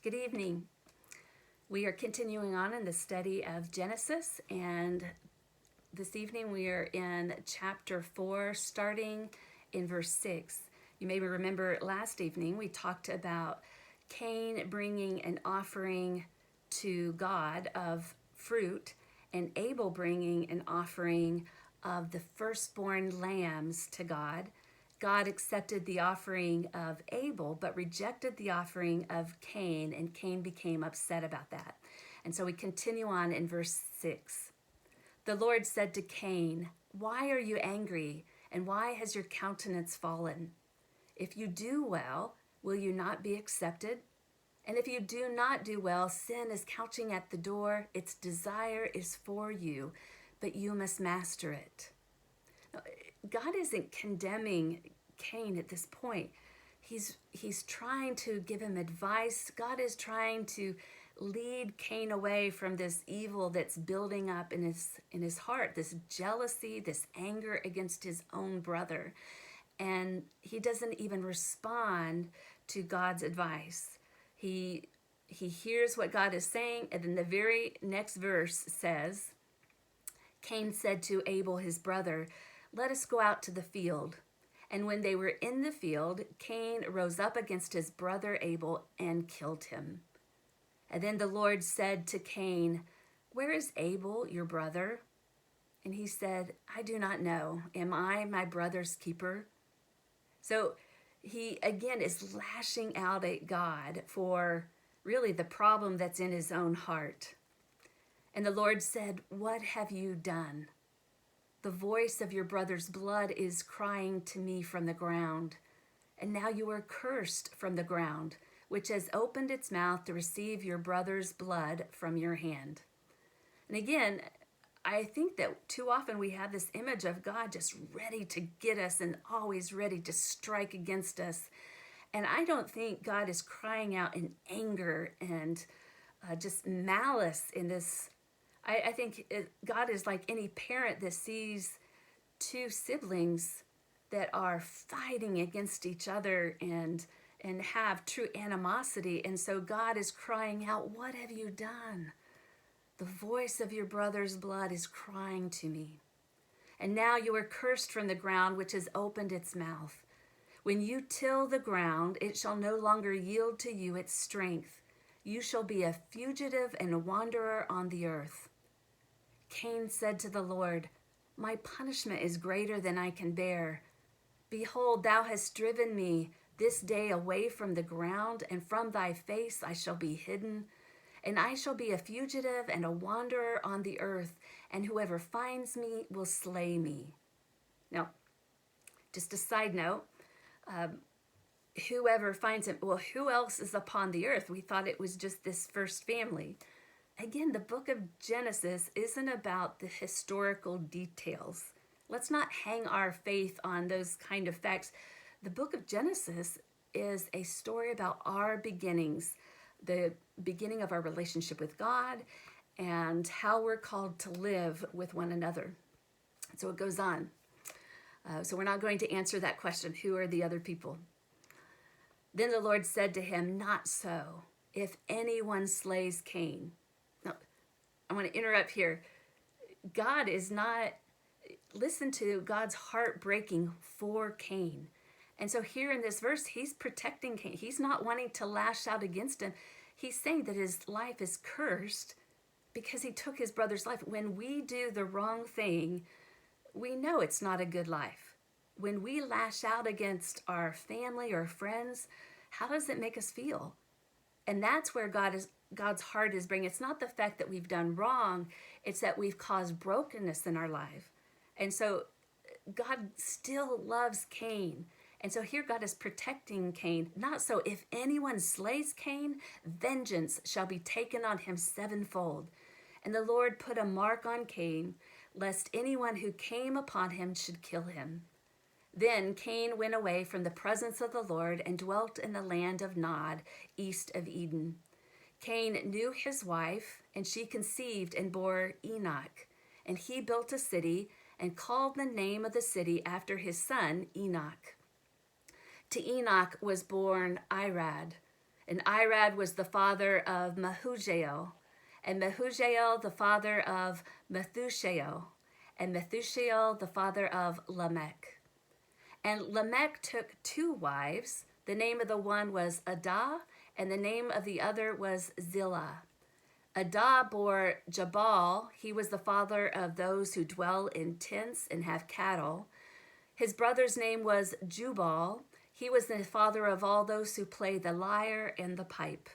Good evening. We are continuing on in the study of Genesis, and this evening we are in chapter 4, starting in verse 6. You may remember last evening we talked about Cain bringing an offering to God of fruit, and Abel bringing an offering of the firstborn lambs to God. God accepted the offering of Abel, but rejected the offering of Cain, and Cain became upset about that. And so we continue on in verse 6. The Lord said to Cain, "Why are you angry, and why has your countenance fallen? If you do well, will you not be accepted? And if you do not do well, sin is couching at the door. Its desire is for you, but you must master it." God isn't condemning Cain at this point. He's trying to give him advice. God is trying to lead Cain away from this evil that's building up in his heart, this jealousy, this anger against his own brother. And he doesn't even respond to God's advice. He hears what God is saying, and then the very next verse says, Cain said to Abel his brother, "Let us go out to the field." And when they were in the field, Cain rose up against his brother Abel and killed him. And then the Lord said to Cain, "Where is Abel, your brother?" And he said, "I do not know. Am I my brother's keeper?" So he again is lashing out at God for really the problem that's in his own heart. And the Lord said, "What have you done? The voice of your brother's blood is crying to me from the ground. And now you are cursed from the ground, which has opened its mouth to receive your brother's blood from your hand." And again, I think that too often we have this image of God just ready to get us and always ready to strike against us. And I don't think God is crying out in anger and just malice in this. I think God is like any parent that sees two siblings that are fighting against each other and have true animosity. And so God is crying out, "What have you done? The voice of your brother's blood is crying to me. And now you are cursed from the ground, which has opened its mouth. When you till the ground, it shall no longer yield to you its strength. You shall be a fugitive and a wanderer on the earth." Cain said to the Lord, "My punishment is greater than I can bear. Behold, thou hast driven me this day away from the ground, and from thy face I shall be hidden. And I shall be a fugitive and a wanderer on the earth, and whoever finds me will slay me." Now, just a side note, whoever finds him, well, who else is upon the earth? We thought it was just this first family. Again, the book of Genesis isn't about the historical details. Let's not hang our faith on those kind of facts. The book of Genesis is a story about our beginnings, the beginning of our relationship with God and how we're called to live with one another. So it goes on. So we're not going to answer that question, who are the other people? Then the Lord said to him, "Not so. If anyone slays Cain." Now, I want to interrupt here. God is not, listen to God's heart breaking for Cain. And so here in this verse, he's protecting Cain. He's not wanting to lash out against him. He's saying that his life is cursed because he took his brother's life. When we do the wrong thing, we know it's not a good life. When we lash out against our family or friends, how does it make us feel? And that's where God's heart is bringing. It's not the fact that we've done wrong, it's that we've caused brokenness in our life. And so God still loves Cain. And so here God is protecting Cain. Not so, if anyone slays Cain, vengeance shall be taken on him sevenfold. And the Lord put a mark on Cain, lest anyone who came upon him should kill him. Then Cain went away from the presence of the Lord and dwelt in the land of Nod, east of Eden. Cain knew his wife, and she conceived and bore Enoch. And he built a city and called the name of the city after his son Enoch. To Enoch was born Irad. And Irad was the father of Mehujael, and Mehujael the father of Methushael, and Methushael the father of Lamech. And Lamech took 2 wives. The name of the one was Adah, and the name of the other was Zillah. Adah bore Jabal. He was the father of those who dwell in tents and have cattle. His brother's name was Jubal. He was the father of all those who play the lyre and the pipe.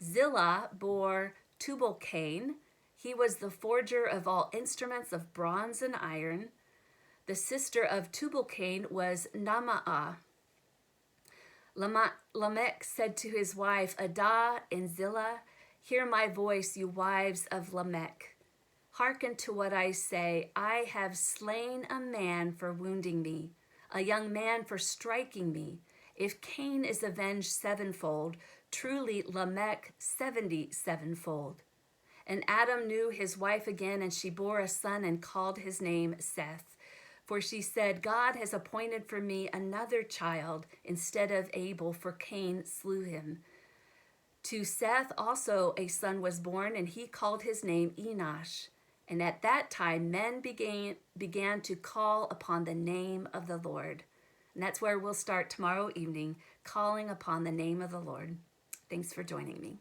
Zillah bore Tubal-Cain. He was the forger of all instruments of bronze and iron. The sister of Tubal-Cain was Naamah. Lamech said to his wife Adah and Zillah, "Hear my voice, you wives of Lamech. Hearken to what I say. I have slain a man for wounding me, a young man for striking me. If Cain is avenged 7-fold, truly Lamech 77-fold. And Adam knew his wife again, and she bore a son and called his name Seth. For she said, God has appointed for me another child instead of Abel, for Cain slew him. To Seth also a son was born, and he called his name Enosh. And at that time men began to call upon the name of the Lord." And that's where we'll start tomorrow evening, calling upon the name of the Lord. Thanks for joining me.